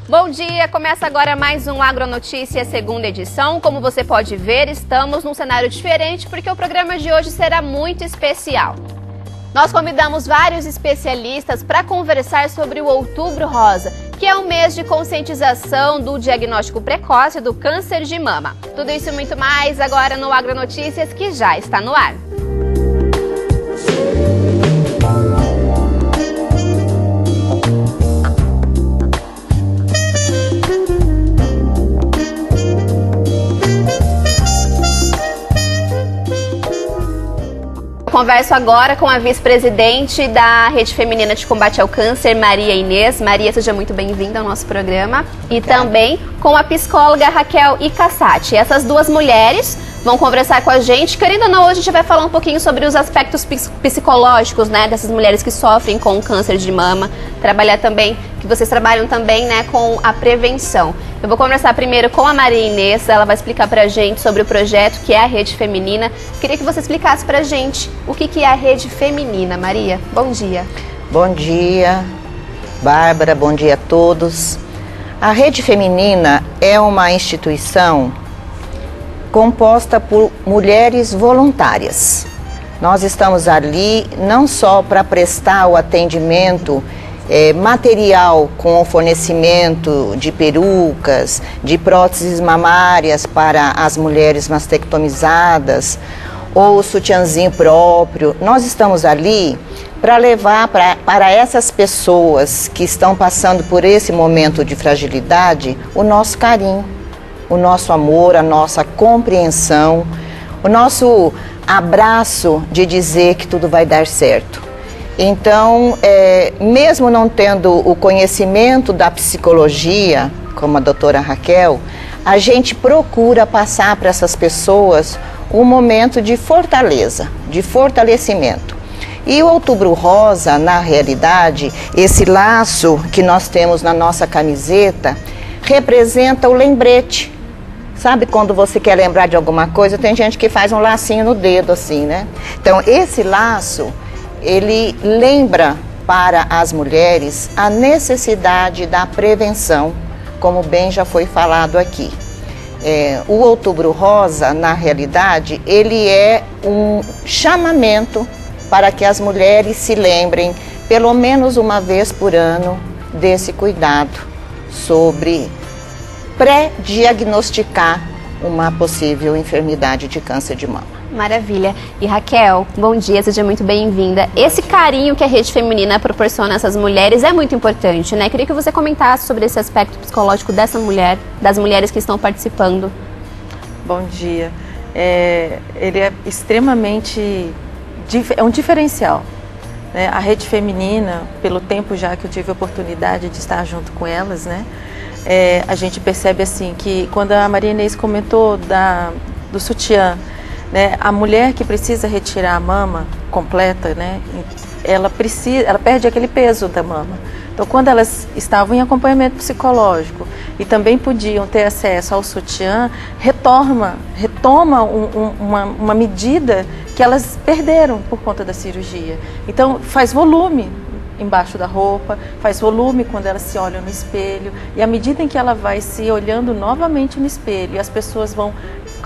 Bom dia, começa agora mais um Agronotícias, segunda edição. Como você pode ver, estamos num cenário diferente porque o programa de hoje será muito especial. Nós convidamos vários especialistas para conversar sobre o Outubro Rosa, que é um mês de conscientização do diagnóstico precoce do câncer de mama. Tudo isso e muito mais agora no Agronotícias, que já está no ar. Converso agora com a vice-presidente da Rede Feminina de Combate ao Câncer, Maria Inês. Maria, seja muito bem-vinda ao nosso programa. E também com a psicóloga Raquel Icassati. Essas duas mulheres vão conversar com a gente. Querendo ou não, hoje a gente vai falar um pouquinho sobre os aspectos psicológicos, né, dessas mulheres que sofrem com câncer de mama. Trabalhar também, que vocês trabalham também, né, com a prevenção. Eu vou conversar primeiro com a Maria Inês, ela vai explicar pra gente sobre o projeto que é a Rede Feminina. Queria que você explicasse pra gente o que é a Rede Feminina. Maria, bom dia. Bom dia, Bárbara, bom dia a todos. A Rede Feminina é uma instituição composta por mulheres voluntárias. Nós estamos ali não só para prestar o atendimento material com o fornecimento de perucas, de próteses mamárias para as mulheres mastectomizadas, ou sutiãzinho próprio. Nós estamos ali para levar para essas pessoas que estão passando por esse momento de fragilidade o nosso carinho, o nosso amor, a nossa compreensão, o nosso abraço de dizer que tudo vai dar certo. Então, mesmo não tendo o conhecimento da psicologia, como a doutora Raquel, a gente procura passar para essas pessoas um momento de fortaleza, de fortalecimento. E o Outubro Rosa, na realidade, esse laço que nós temos na nossa camiseta, representa o lembrete. Sabe quando você quer lembrar de alguma coisa, tem gente que faz um lacinho no dedo assim, né? Então, esse laço, ele lembra para as mulheres a necessidade da prevenção, como bem já foi falado aqui. O Outubro Rosa, na realidade, ele é um chamamento para que as mulheres se lembrem, pelo menos uma vez por ano, desse cuidado sobre pré-diagnosticar uma possível enfermidade de câncer de mama. Maravilha. E Raquel, bom dia, seja muito bem-vinda. Esse carinho que a Rede Feminina proporciona a essas mulheres é muito importante, né? Queria que você comentasse sobre esse aspecto psicológico dessa mulher, das mulheres que estão participando. Bom dia. Ele é extremamente... é um diferencial, né? A Rede Feminina, pelo tempo já que eu tive a oportunidade de estar junto com elas, né? A gente percebe assim que quando a Maria Inês comentou do sutiã, né, a mulher que precisa retirar a mama completa, né, ela perde aquele peso da mama. Então, quando elas estavam em acompanhamento psicológico e também podiam ter acesso ao sutiã, retoma uma medida que elas perderam por conta da cirurgia. Então, faz volume embaixo da roupa, faz volume quando ela se olha no espelho, e à medida em que ela vai se olhando novamente no espelho e as pessoas vão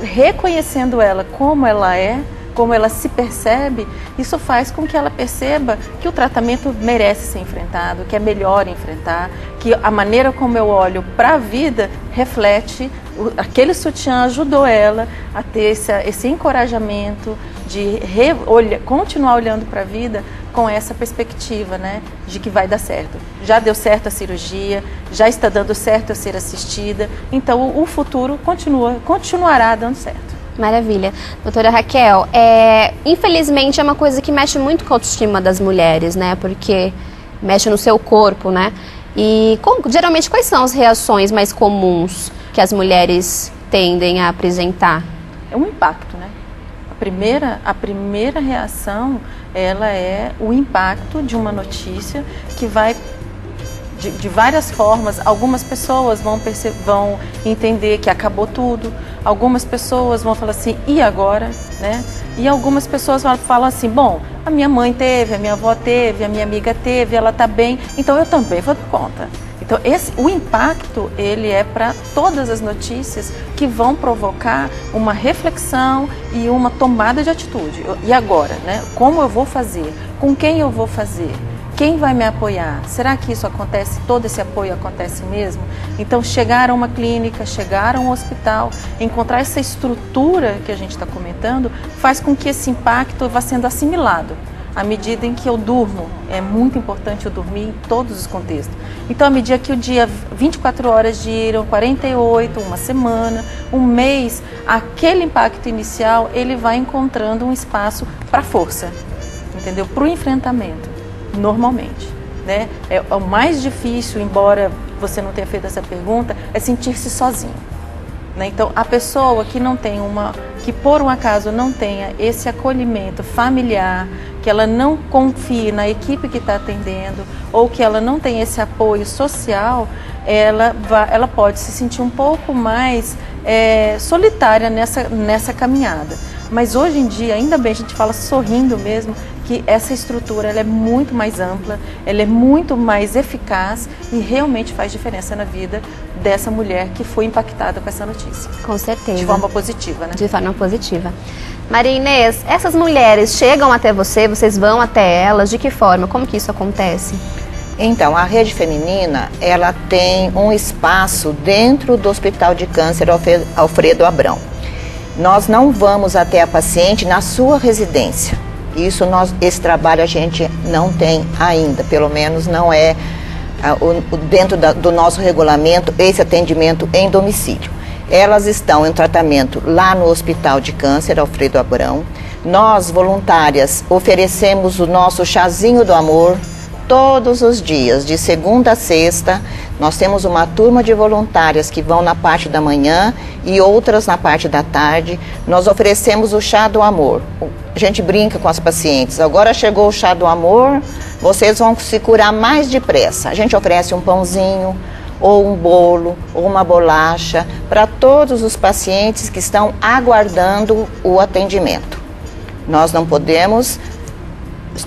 reconhecendo ela como ela é, como ela se percebe, isso faz com que ela perceba que o tratamento merece ser enfrentado, que é melhor enfrentar, que a maneira como eu olho para a vida reflete, aquele sutiã ajudou ela a ter esse encorajamento de continuar olhando para a vida com essa perspectiva, né, de que vai dar certo. Já deu certo a cirurgia, já está dando certo eu ser assistida, então o futuro continuará dando certo. Maravilha. Doutora Raquel, infelizmente é uma coisa que mexe muito com a autoestima das mulheres, né, porque mexe no seu corpo, né, e geralmente quais são as reações mais comuns que as mulheres tendem a apresentar? É um impacto, né? A primeira reação, ela é o impacto de uma notícia que vai de várias formas. Algumas pessoas vão entender que acabou tudo, algumas pessoas vão falar assim, e agora, né? E algumas pessoas falam assim, bom, a minha mãe teve, a minha avó teve, a minha amiga teve, ela está bem, então eu também vou dar conta. Então, o impacto, ele é para todas as notícias que vão provocar uma reflexão e uma tomada de atitude. E agora, né? Como eu vou fazer? Com quem eu vou fazer? Quem vai me apoiar? Será que isso acontece? Todo esse apoio acontece mesmo? Então, chegar a uma clínica, chegar a um hospital, encontrar essa estrutura que a gente está comentando, faz com que esse impacto vá sendo assimilado. À medida em que eu durmo, é muito importante eu dormir em todos os contextos. Então, à medida que o dia, 24 horas giram, 48, uma semana, um mês, aquele impacto inicial, ele vai encontrando um espaço para força, entendeu? Para o enfrentamento, normalmente, né? É o mais difícil, embora você não tenha feito essa pergunta, é sentir-se sozinho. Então, a pessoa que não tem que por um acaso não tenha esse acolhimento familiar, que ela não confie na equipe que está atendendo, ou que ela não tem esse apoio social, ela pode se sentir um pouco mais solitária nessa caminhada. Mas hoje em dia, ainda bem, a gente fala sorrindo mesmo, que essa estrutura ela é muito mais ampla, ela é muito mais eficaz e realmente faz diferença na vida dessa mulher que foi impactada com essa notícia. Com certeza. De forma positiva, né? De forma positiva. Maria Inês, essas mulheres chegam até você, vocês vão até elas, de que forma? Como que isso acontece? Então, a Rede Feminina, ela tem um espaço dentro do Hospital de Câncer Alfredo Abrão. Nós não vamos até a paciente na sua residência. Esse trabalho a gente não tem ainda, pelo menos não é dentro do nosso regulamento esse atendimento em domicílio. Elas estão em tratamento lá no Hospital de Câncer Alfredo Abrão. Nós, voluntárias, oferecemos o nosso chazinho do amor todos os dias, de segunda a sexta. Nós temos uma turma de voluntárias que vão na parte da manhã e outras na parte da tarde. Nós oferecemos o chá do amor. A gente brinca com as pacientes. Agora chegou o chá do amor, vocês vão se curar mais depressa. A gente oferece um pãozinho, ou um bolo, ou uma bolacha, para todos os pacientes que estão aguardando o atendimento. Nós não podemos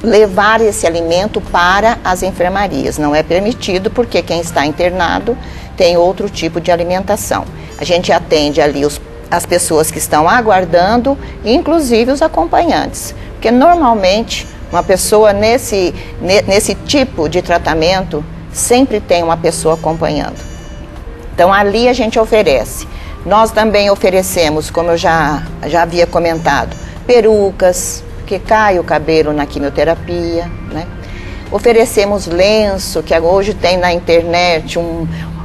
levar esse alimento para as enfermarias, não é permitido, porque quem está internado tem outro tipo de alimentação. A gente atende ali as pessoas que estão aguardando, inclusive os acompanhantes, porque normalmente uma pessoa nesse tipo de tratamento sempre tem uma pessoa acompanhando. Então ali a gente oferece. Nós também oferecemos, como eu já havia comentado, perucas, porque cai o cabelo na quimioterapia, né? Oferecemos lenço, que hoje tem na internet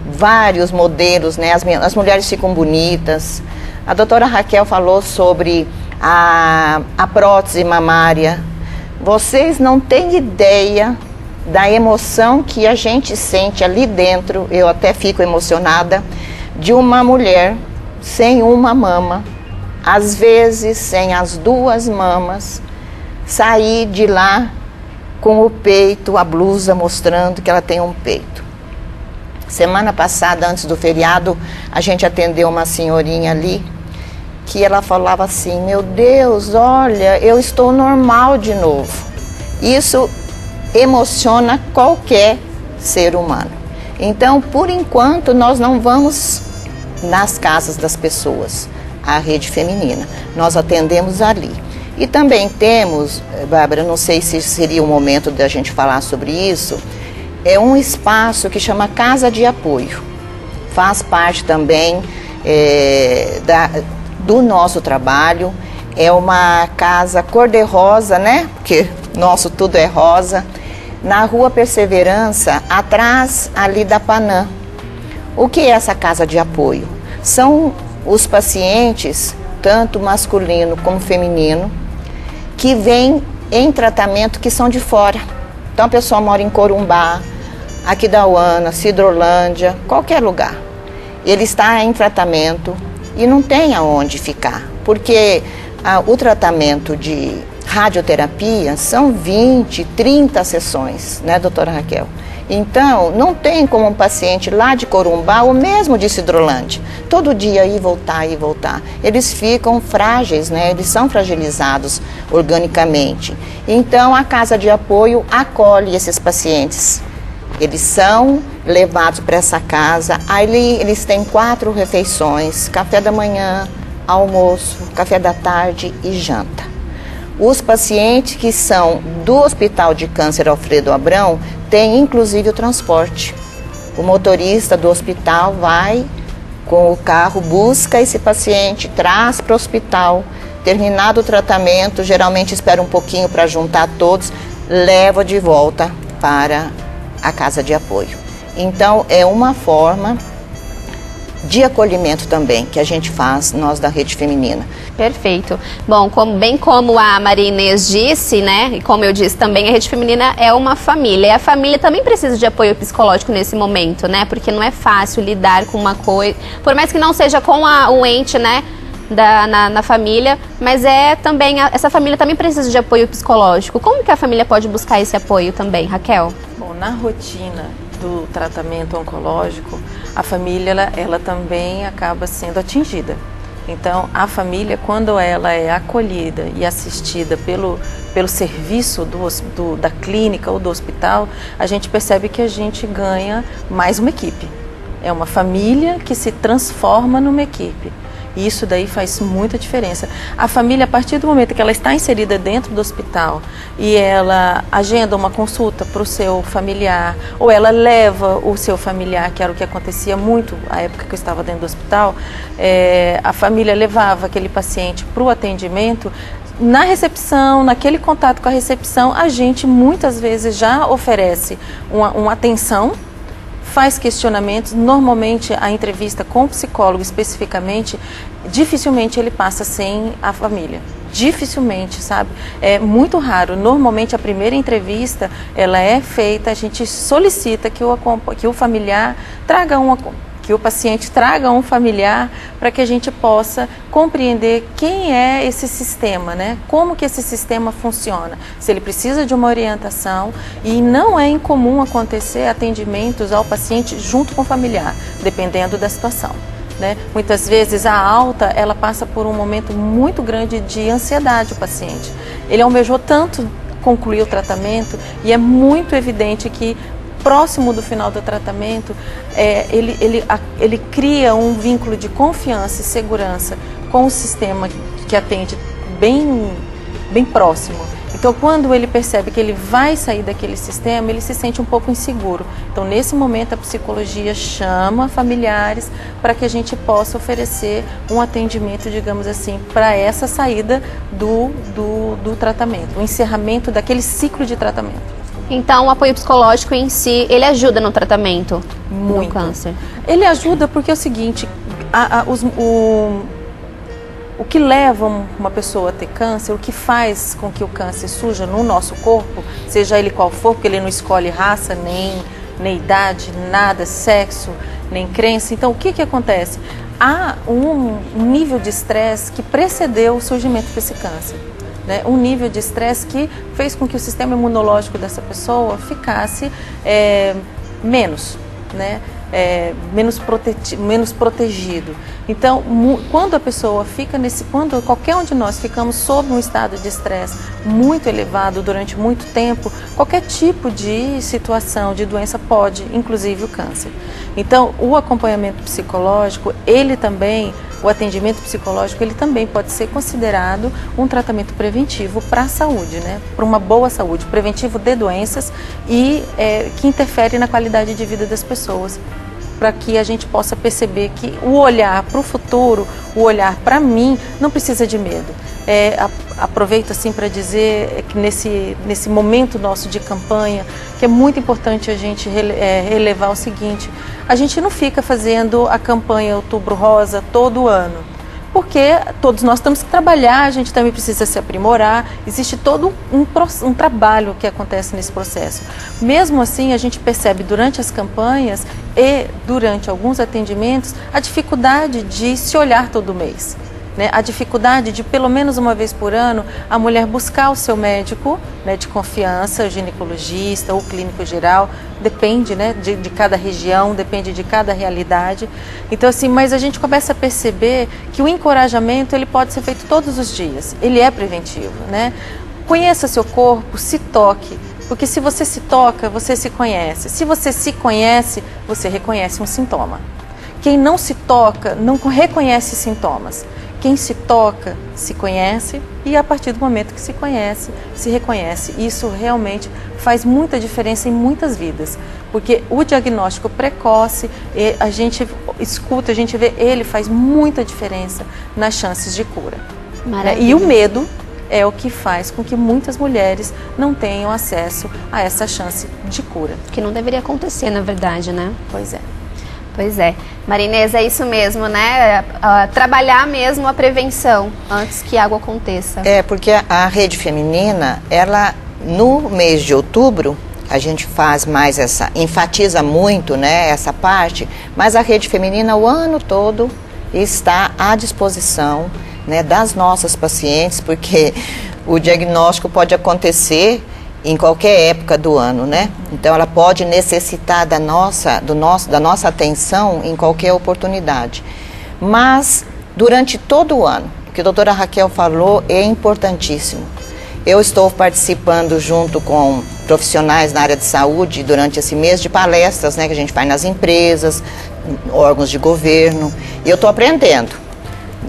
vários modelos, né? As mulheres ficam bonitas. A doutora Raquel falou sobre a prótese mamária. Vocês não têm ideia da emoção que a gente sente ali dentro, eu até fico emocionada, de uma mulher sem uma mama, às vezes sem as duas mamas, sair de lá com o peito, a blusa mostrando que ela tem um peito. Semana passada, antes do feriado, a gente atendeu uma senhorinha ali, que ela falava assim: meu Deus, olha, eu estou normal de novo. Isso emociona qualquer ser humano. Então, por enquanto, nós não vamos nas casas das pessoas, a Rede Feminina. Nós atendemos ali. E também temos, Bárbara, não sei se seria o momento da gente falar sobre isso, é um espaço que chama Casa de Apoio. Faz parte também do nosso trabalho. É uma casa cor-de-rosa, né? Porque nosso tudo é rosa. Na Rua Perseverança, atrás ali da Panam. O que é essa casa de apoio? São os pacientes, tanto masculino como feminino, que vêm em tratamento, que são de fora. Então a pessoa mora em Corumbá, Aquidauana, Cidrolândia, qualquer lugar. Ele está em tratamento e não tem aonde ficar, porque o tratamento de radioterapia são 20, 30 sessões, né, doutora Raquel? Então, não tem como um paciente lá de Corumbá ou mesmo de Cidrolândia, todo dia ir e voltar. Eles ficam frágeis, né? Eles são fragilizados organicamente. Então, a Casa de Apoio acolhe esses pacientes. Eles são levados para essa casa, aí eles têm 4 refeições, café da manhã, almoço, café da tarde e janta. Os pacientes que são do Hospital de Câncer Alfredo Abrão têm inclusive o transporte. O motorista do hospital vai com o carro, busca esse paciente, traz para o hospital, terminado o tratamento, geralmente espera um pouquinho para juntar todos, leva de volta para a casa de apoio. Então, é uma forma de acolhimento também que a gente faz, nós da Rede Feminina. Perfeito. Bom, bem como a Maria Inês disse, né, e como eu disse também, a Rede Feminina é uma família. E a família também precisa de apoio psicológico nesse momento, né, porque não é fácil lidar com uma coisa, por mais que não seja com o ente, né, na família, mas essa família também precisa de apoio psicológico. Como que a família pode buscar esse apoio também, Raquel? Bom, na rotina do tratamento oncológico, a família ela também acaba sendo atingida. Então, a família, quando ela é acolhida e assistida pelo serviço da clínica ou do hospital, a gente percebe que a gente ganha mais uma equipe. É uma família que se transforma numa equipe. E isso daí faz muita diferença. A família, a partir do momento que ela está inserida dentro do hospital e ela agenda uma consulta para o seu familiar, ou ela leva o seu familiar, que era o que acontecia muito na época que eu estava dentro do hospital, a família levava aquele paciente para o atendimento. Na recepção, naquele contato com a recepção, a gente muitas vezes já oferece uma atenção, faz questionamentos. Normalmente a entrevista com o psicólogo especificamente, dificilmente ele passa sem a família. Dificilmente, sabe? É muito raro. Normalmente a primeira entrevista, ela é feita, a gente solicita que o familiar traga que o paciente traga um familiar para que a gente possa compreender quem é esse sistema, né? Como que esse sistema funciona, se ele precisa de uma orientação. E não é incomum acontecer atendimentos ao paciente junto com o familiar, dependendo da situação, né? Muitas vezes a alta, ela passa por um momento muito grande de ansiedade, o paciente. Ele almejou tanto concluir o tratamento e é muito evidente que próximo do final do tratamento, ele cria um vínculo de confiança e segurança com o sistema que atende bem próximo. Então, quando ele percebe que ele vai sair daquele sistema, ele se sente um pouco inseguro. Então, nesse momento, a psicologia chama familiares para que a gente possa oferecer um atendimento, digamos assim, para essa saída do tratamento, o encerramento daquele ciclo de tratamento. Então, o apoio psicológico em si, ele ajuda no tratamento muito do câncer? Ele ajuda porque é o seguinte, o que leva uma pessoa a ter câncer, o que faz com que o câncer surja no nosso corpo, seja ele qual for, porque ele não escolhe raça, nem idade, nada, sexo, nem crença. Então, o que acontece? Há um nível de estresse que precedeu o surgimento desse câncer. Né, um nível de estresse que fez com que o sistema imunológico dessa pessoa ficasse menos, né, menos protegido. Então, quando a pessoa fica quando qualquer um de nós ficamos sob um estado de estresse muito elevado durante muito tempo, qualquer tipo de situação, de doença pode, inclusive o câncer. Então, o acompanhamento psicológico, o atendimento psicológico, ele também pode ser considerado um tratamento preventivo para a saúde, né? Para uma boa saúde, preventivo de doenças e que interfere na qualidade de vida das pessoas, para que a gente possa perceber que o olhar para o futuro, o olhar para mim, não precisa de medo. Aproveito assim para dizer que nesse momento nosso de campanha, que é muito importante a gente relevar o seguinte: a gente não fica fazendo a campanha Outubro Rosa todo ano, porque todos nós temos que trabalhar, a gente também precisa se aprimorar, existe todo um trabalho que acontece nesse processo. Mesmo assim, a gente percebe durante as campanhas e durante alguns atendimentos a dificuldade de se olhar todo mês. Né, a dificuldade de, pelo menos uma vez por ano, a mulher buscar o seu médico, né, de confiança, o ginecologista ou clínico geral, depende, né, de cada região, depende de cada realidade. Então, assim, mas a gente começa a perceber que o encorajamento ele pode ser feito todos os dias, ele é preventivo, né? Conheça seu corpo, se toque, Porque se você se toca, você se conhece. Se você se conhece, você reconhece um sintoma. Quem não se toca, não reconhece sintomas. Quem se toca, se conhece e a partir do momento que se conhece, se reconhece. Isso realmente faz muita diferença em muitas vidas. Porque o diagnóstico precoce, a gente escuta, a gente vê, ele faz muita diferença nas chances de cura. Maravilha. E o medo é o que faz com que muitas mulheres não tenham acesso a essa chance de cura. Que não deveria acontecer, na verdade, né? Pois é. Pois é. Maria Inês, é isso mesmo, né? Trabalhar mesmo a prevenção antes que algo aconteça. É, porque a Rede Feminina, ela, no mês de outubro, a gente faz mais enfatiza muito, né, essa parte, mas a Rede Feminina o ano todo está à disposição, né, das nossas pacientes, porque o diagnóstico pode acontecer em qualquer época do ano, né? Então ela pode necessitar da nossa atenção em qualquer oportunidade. Mas durante todo o ano, o que a doutora Raquel falou é importantíssimo. Eu estou participando junto com profissionais na área de saúde durante esse mês de palestras, né, que a gente faz nas empresas, órgãos de governo, e eu estou aprendendo.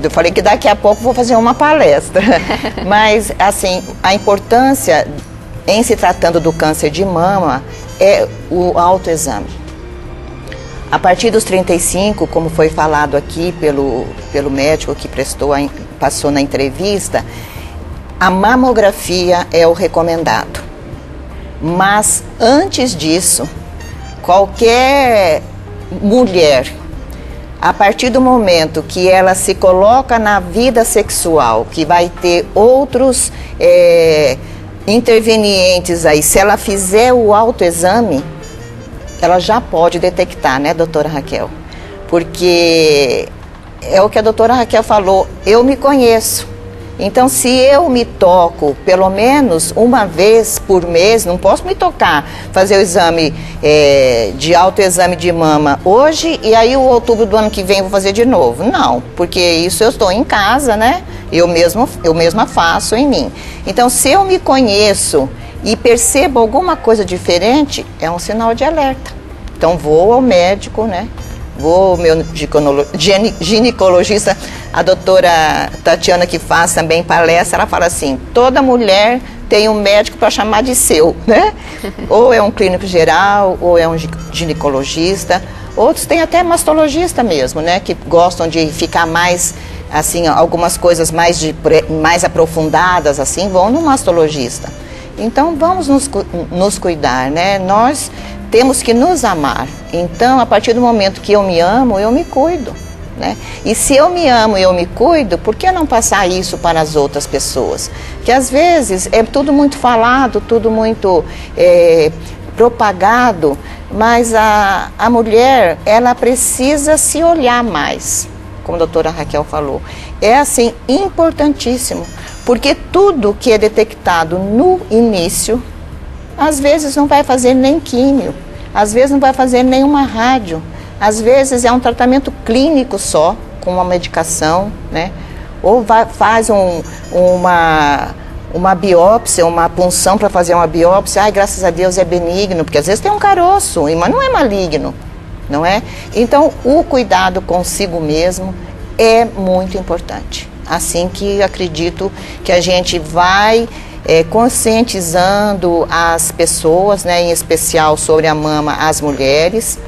Eu falei que daqui a pouco vou fazer uma palestra, mas assim, a importância em se tratando do câncer de mama é o autoexame. A partir dos 35, como foi falado aqui pelo médico que passou na entrevista, a mamografia é o recomendado. Mas antes disso, qualquer mulher, a partir do momento que ela se coloca na vida sexual, que vai ter outros intervenientes aí, se ela fizer o autoexame, ela já pode detectar, né, doutora Raquel? Porque é o que a doutora Raquel falou, eu me conheço. Então, se eu me toco pelo menos uma vez por mês, não posso me tocar, fazer o exame de autoexame de mama hoje e aí o outubro do ano que vem eu vou fazer de novo. Não, porque isso eu estou em casa, né? Eu mesma faço em mim. Então, se eu me conheço e percebo alguma coisa diferente, é um sinal de alerta. Então, vou ao médico, né? Vou ao meu ginecologista, a doutora Tatiana, que faz também palestra, ela fala assim, toda mulher tem um médico para chamar de seu, né? Ou é um clínico geral, ou é um ginecologista, outros têm até mastologista mesmo, né? Que gostam de ficar mais, assim, algumas coisas mais aprofundadas, assim, vão no mastologista. Então, vamos nos cuidar, né? Nós temos que nos amar. Então, a partir do momento que eu me amo, eu me cuido, né? E se eu me amo e eu me cuido, por que não passar isso para as outras pessoas? Que às vezes é tudo muito falado, tudo muito propagado, mas a mulher, ela precisa se olhar mais, como a doutora Raquel falou. É assim, importantíssimo, porque tudo que é detectado no início, às vezes não vai fazer nem químio, às vezes não vai fazer nenhuma rádio, às vezes é um tratamento clínico só, com uma medicação, né? Ou faz uma biópsia, uma punção para fazer uma biópsia, ai, graças a Deus é benigno, porque às vezes tem um caroço, mas não é maligno, não é? Então, o cuidado consigo mesmo é muito importante. Assim que acredito que a gente vai conscientizando as pessoas, né, em especial sobre a mama, as mulheres,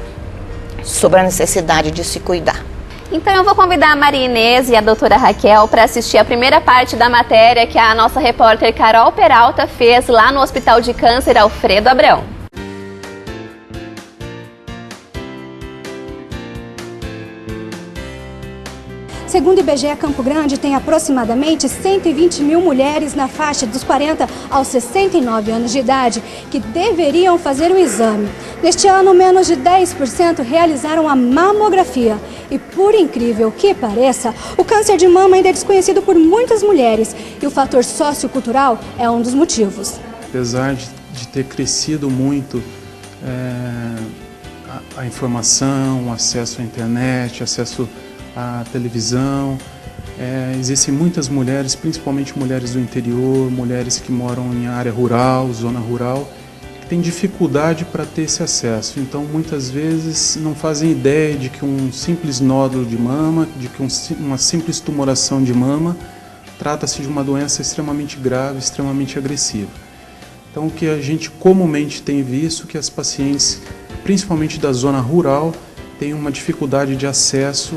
sobre a necessidade de se cuidar. Então eu vou convidar a Maria Inês e a doutora Raquel para assistir a primeira parte da matéria que a nossa repórter Carol Peralta fez lá no Hospital de Câncer Alfredo Abrão. Segundo o IBGE, Campo Grande tem aproximadamente 120 mil mulheres na faixa dos 40 aos 69 anos de idade que deveriam fazer o exame. Neste ano, menos de 10% realizaram a mamografia. E por incrível que pareça, o câncer de mama ainda é desconhecido por muitas mulheres e o fator sociocultural é um dos motivos. Apesar de ter crescido muito a informação, o acesso à internet, acesso à televisão, existem muitas mulheres, principalmente mulheres do interior, mulheres que moram em área rural, zona rural, têm dificuldade para ter esse acesso. Então, muitas vezes não fazem ideia de que um simples nódulo de mama, de que uma simples tumoração de mama, trata-se de uma doença extremamente grave, extremamente agressiva. Então, o que a gente comumente tem visto é que as pacientes, principalmente da zona rural, têm uma dificuldade de acesso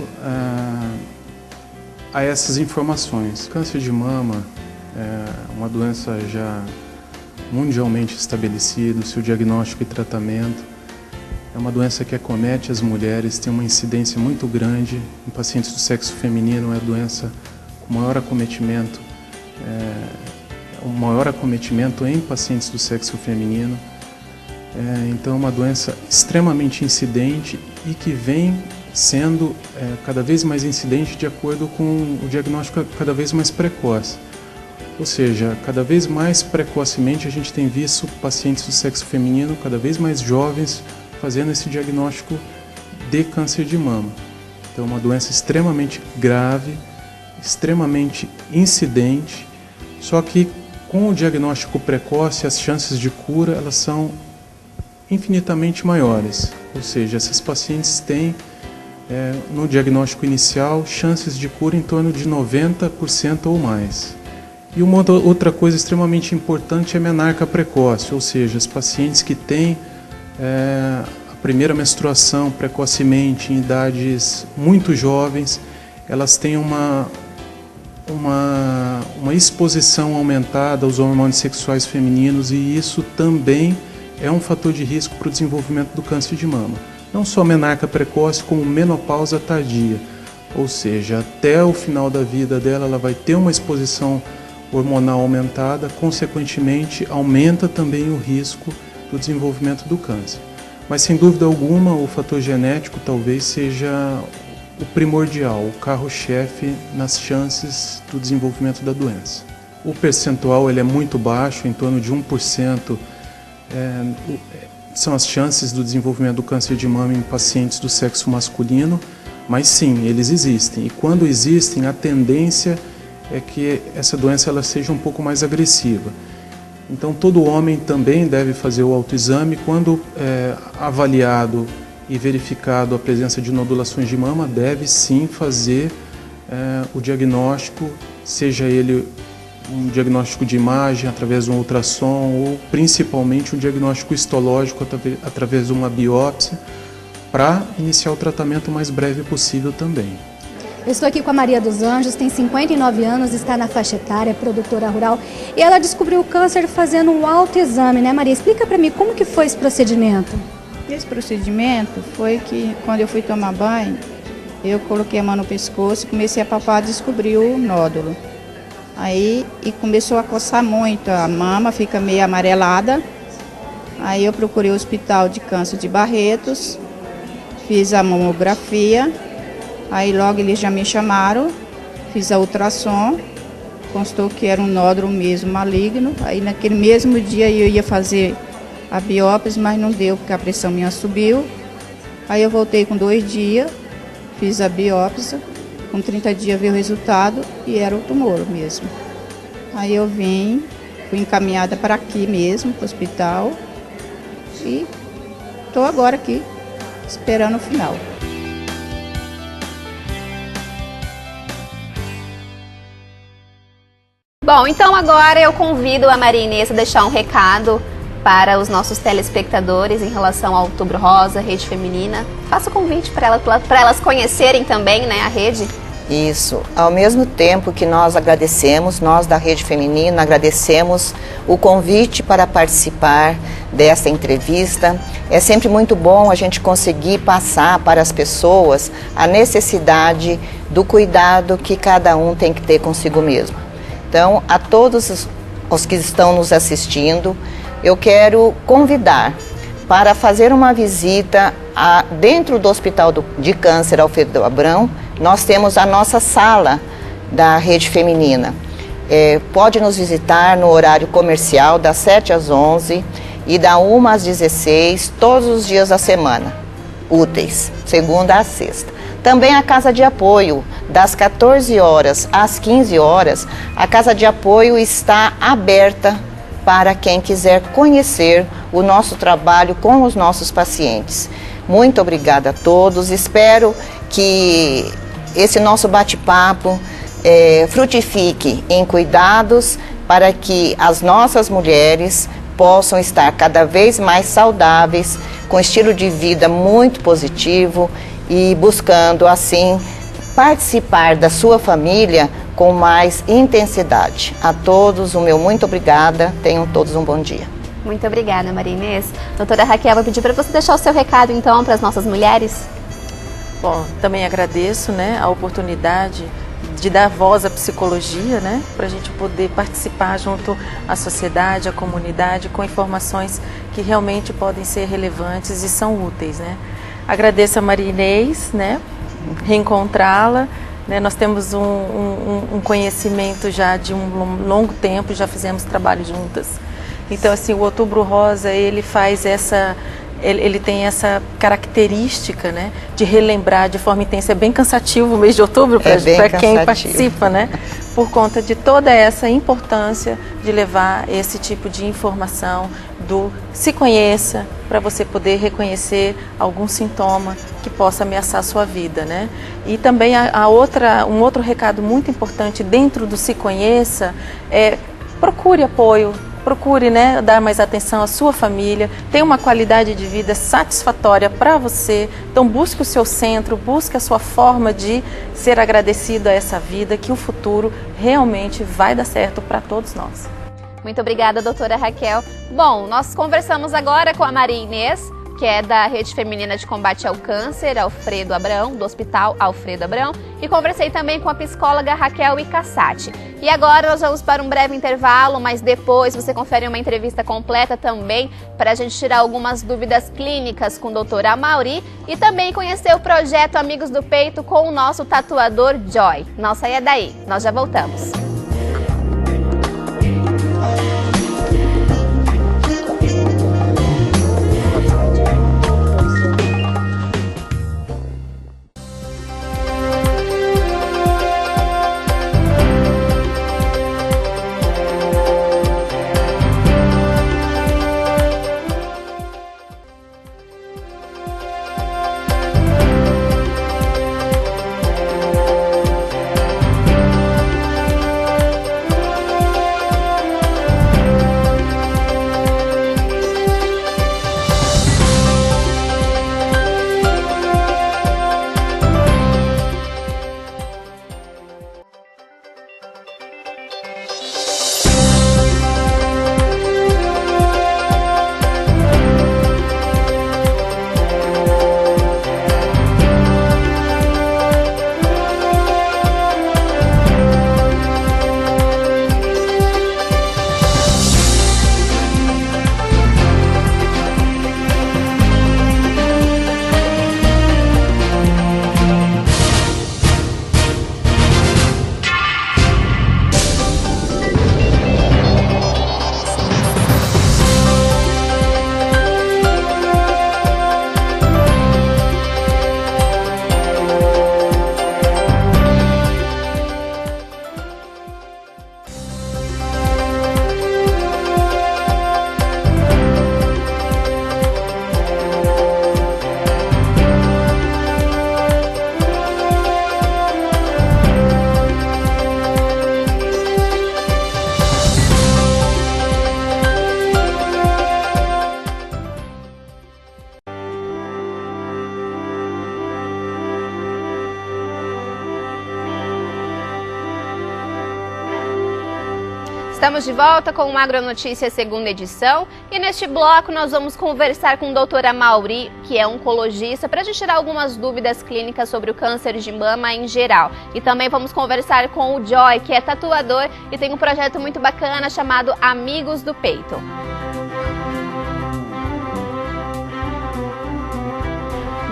a essas informações. Câncer de mama é uma doença já mundialmente estabelecida, o seu diagnóstico e tratamento. É uma doença que acomete as mulheres, tem uma incidência muito grande em pacientes do sexo feminino, é a doença com maior acometimento, o maior acometimento em pacientes do sexo feminino. Então é uma doença extremamente incidente e que vem sendo cada vez mais incidente de acordo com o diagnóstico cada vez mais precoce. Ou seja, cada vez mais precocemente a gente tem visto pacientes do sexo feminino, cada vez mais jovens, fazendo esse diagnóstico de câncer de mama. Então é uma doença extremamente grave, extremamente incidente, só que com o diagnóstico precoce as chances de cura elas são infinitamente maiores. Ou seja, esses pacientes têm no diagnóstico inicial chances de cura em torno de 90% ou mais. E uma outra coisa extremamente importante é a menarca precoce, ou seja, os pacientes que têm a primeira menstruação precocemente em idades muito jovens, elas têm uma exposição aumentada aos hormônios sexuais femininos e isso também é um fator de risco para o desenvolvimento do câncer de mama. Não só menarca precoce, como menopausa tardia, ou seja, até o final da vida dela ela vai ter uma exposição hormonal aumentada, consequentemente aumenta também o risco do desenvolvimento do câncer. Mas sem dúvida alguma o fator genético talvez seja o primordial, o carro-chefe nas chances do desenvolvimento da doença. O percentual ele é muito baixo, em torno de 1%, são as chances do desenvolvimento do câncer de mama em pacientes do sexo masculino, mas sim, eles existem. E quando existem, a tendência é que essa doença ela seja um pouco mais agressiva. Então todo homem também deve fazer o autoexame. Quando avaliado e verificado a presença de nodulações de mama, deve sim fazer o diagnóstico, seja ele um diagnóstico de imagem através de um ultrassom ou principalmente um diagnóstico histológico através de uma biópsia, para iniciar o tratamento o mais breve possível também. Eu estou aqui com a Maria dos Anjos, tem 59 anos, está na faixa etária, é produtora rural, e ela descobriu o câncer fazendo um autoexame, né, Maria? Explica para mim como que foi esse procedimento. Esse procedimento foi que, quando eu fui tomar banho, eu coloquei a mão no pescoço e comecei a palpar, descobri o nódulo. Aí, e começou a coçar muito, a mama fica meio amarelada. Aí eu procurei o Hospital de Câncer de Barretos, fiz a mamografia. Aí logo eles já me chamaram, fiz a ultrassom, constou que era um nódulo mesmo maligno. Aí naquele mesmo dia eu ia fazer a biópsia, mas não deu porque a pressão minha subiu. Aí eu voltei com 2 dias, fiz a biópsia, com 30 dias veio o resultado e era o tumor mesmo. Aí eu fui encaminhada para aqui mesmo, para o hospital, e estou agora aqui, esperando o final. Bom, então agora eu convido a Maria Inês a deixar um recado para os nossos telespectadores em relação ao Outubro Rosa, Rede Feminina. Faça o convite para elas conhecerem também, né, a rede. Isso. Ao mesmo tempo que nós agradecemos, nós da Rede Feminina agradecemos o convite para participar desta entrevista. É sempre muito bom a gente conseguir passar para as pessoas a necessidade do cuidado que cada um tem que ter consigo mesmo. Então, a todos os que estão nos assistindo, eu quero convidar para fazer uma visita dentro do Hospital de Câncer Alfredo Abrão. Nós temos a nossa sala da Rede Feminina. Pode nos visitar no horário comercial das 7 às 11 e da 1 às 16, todos os dias da semana, úteis, segunda a sexta. Também a Casa de Apoio, das 14 horas às 15 horas, a Casa de Apoio está aberta para quem quiser conhecer o nosso trabalho com os nossos pacientes. Muito obrigada a todos, espero que esse nosso bate-papo frutifique em cuidados para que as nossas mulheres possam estar cada vez mais saudáveis, com estilo de vida muito positivo e buscando assim participar da sua família com mais intensidade. A todos o meu muito obrigada, tenham todos um bom dia. Muito obrigada, Maria Inês. Doutora Raquel, vou pedir para você deixar o seu recado então para as nossas mulheres. Bom, também agradeço, né, a oportunidade de dar voz à psicologia, né, para a gente poder participar junto à sociedade, à comunidade, com informações que realmente podem ser relevantes e são úteis, né. Agradeço a Maria Inês, né, reencontrá-la, né, nós temos um conhecimento já de um longo tempo, já fizemos trabalho juntas. Então, assim, o Outubro Rosa, ele faz ele tem essa característica, né, de relembrar de forma intensa. É bem cansativo o mês de outubro para quem participa, né, por conta de toda essa importância de levar esse tipo de informação do se conheça, para você poder reconhecer algum sintoma que possa ameaçar a sua vida, né. E também um outro recado muito importante dentro do se conheça é procure apoio. Procure, né, dar mais atenção à sua família, tenha uma qualidade de vida satisfatória para você. Então busque o seu centro, busque a sua forma de ser agradecido a essa vida, que o futuro realmente vai dar certo para todos nós. Muito obrigada, doutora Raquel. Bom, nós conversamos agora com a Maria Inês, que é da Rede Feminina de Combate ao Câncer, Alfredo Abrão, do Hospital Alfredo Abrão, e conversei também com a psicóloga Raquel Iccassati. E agora nós vamos para um breve intervalo, mas depois você confere uma entrevista completa também para a gente tirar algumas dúvidas clínicas com o doutor Amaury e também conhecer o projeto Amigos do Peito com o nosso tatuador Joy. Não saia daí, nós já voltamos. Estamos de volta com o Agronotícias segunda edição e neste bloco nós vamos conversar com o doutor Amaury, que é oncologista, para a gente tirar algumas dúvidas clínicas sobre o câncer de mama em geral. E também vamos conversar com o Joy, que é tatuador e tem um projeto muito bacana chamado Amigos do Peito.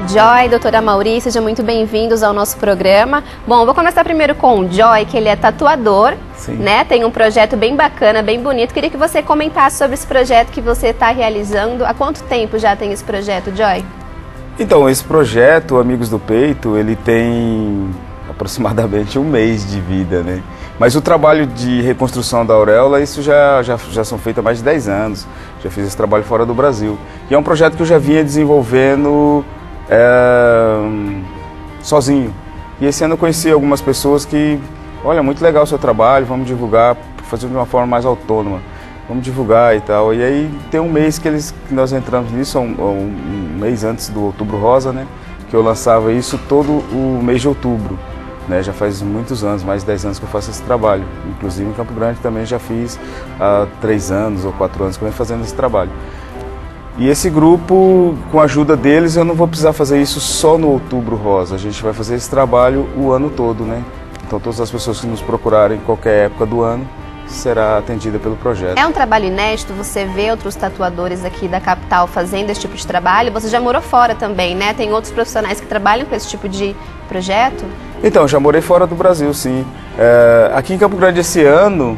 Joy, doutora Amaury, sejam muito bem-vindos ao nosso programa. Bom, vou começar primeiro com o Joy, que ele é tatuador, né? Tem um projeto bem bacana, bem bonito. Queria que você comentasse sobre esse projeto que você está realizando. Há quanto tempo já tem esse projeto, Joy? Então, esse projeto, Amigos do Peito, ele tem aproximadamente um mês de vida, né? Mas o trabalho de reconstrução da auréola, isso já são feitos há mais de 10 anos. Já fiz esse trabalho fora do Brasil. E é um projeto que eu já vinha desenvolvendo sozinho. E esse ano eu conheci algumas pessoas que, olha, muito legal o seu trabalho, vamos divulgar, fazer de uma forma mais autônoma. Vamos divulgar e tal. E aí tem um mês que nós entramos nisso, um mês antes do Outubro Rosa, né? Que eu lançava isso todo o mês de outubro. Né? Já faz muitos anos, mais de 10 anos que eu faço esse trabalho. Inclusive em Campo Grande também já fiz há 3 anos ou 4 anos que eu venho fazendo esse trabalho. E esse grupo, com a ajuda deles, eu não vou precisar fazer isso só no Outubro Rosa. A gente vai fazer esse trabalho o ano todo, né? Então todas as pessoas que nos procurarem em qualquer época do ano será atendida pelo projeto. É um trabalho inédito, você vê outros tatuadores aqui da capital fazendo esse tipo de trabalho. Você já morou fora também, né? Tem outros profissionais que trabalham com esse tipo de projeto? Então, já morei fora do Brasil, sim. Aqui em Campo Grande esse ano,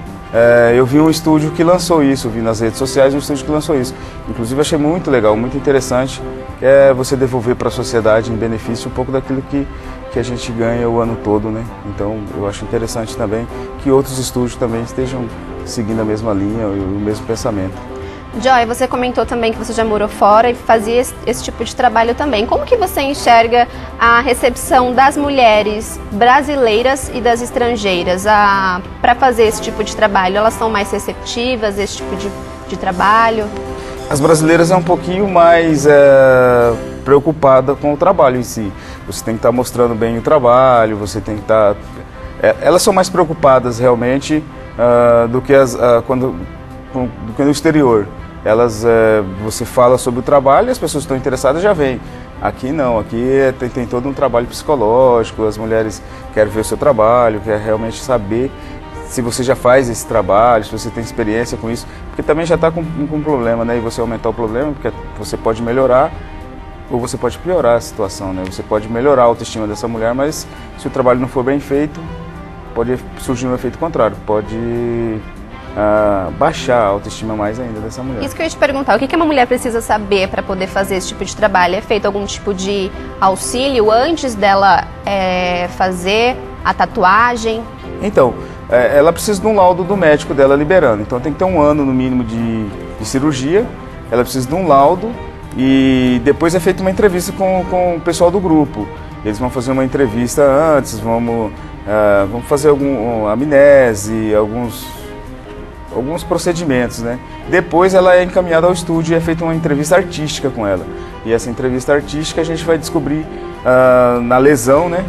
eu vi um estúdio que lançou isso, vi nas redes sociais um estúdio que lançou isso. Inclusive achei muito legal, muito interessante, que é você devolver para a sociedade em benefício um pouco daquilo que a gente ganha o ano todo, né? Então eu acho interessante também que outros estúdios também estejam seguindo a mesma linha e o mesmo pensamento. Joy, você comentou também que você já morou fora e fazia esse tipo de trabalho também. Como que você enxerga a recepção das mulheres brasileiras e das estrangeiras para fazer esse tipo de trabalho? Elas são mais receptivas a esse tipo de trabalho? As brasileiras é um pouquinho mais preocupada com o trabalho em si. Você tem que estar mostrando bem o trabalho, você tem que estar... elas são mais preocupadas realmente do que no exterior. Você fala sobre o trabalho e as pessoas que estão interessadas já vêm. Aqui não, aqui tem todo um trabalho psicológico, as mulheres querem ver o seu trabalho, querem realmente saber se você já faz esse trabalho, se você tem experiência com isso, porque também já está com um problema, né? E você aumentar o problema, porque você pode melhorar ou você pode piorar a situação, né? Você pode melhorar a autoestima dessa mulher, mas se o trabalho não for bem feito, pode surgir um efeito contrário, pode baixar a autoestima mais ainda dessa mulher. Isso que eu ia te perguntar, o que uma mulher precisa saber para poder fazer esse tipo de trabalho? É feito algum tipo de auxílio antes dela fazer a tatuagem? Então, ela precisa de um laudo do médico dela liberando, então tem que ter 1 ano no mínimo de cirurgia, ela precisa de um laudo e depois é feita uma entrevista com o pessoal do grupo. Eles vão fazer uma entrevista antes, vamos fazer alguma amnese, alguns procedimentos, né? Depois ela é encaminhada ao estúdio e é feita uma entrevista artística com ela. E essa entrevista artística a gente vai descobrir na lesão, né?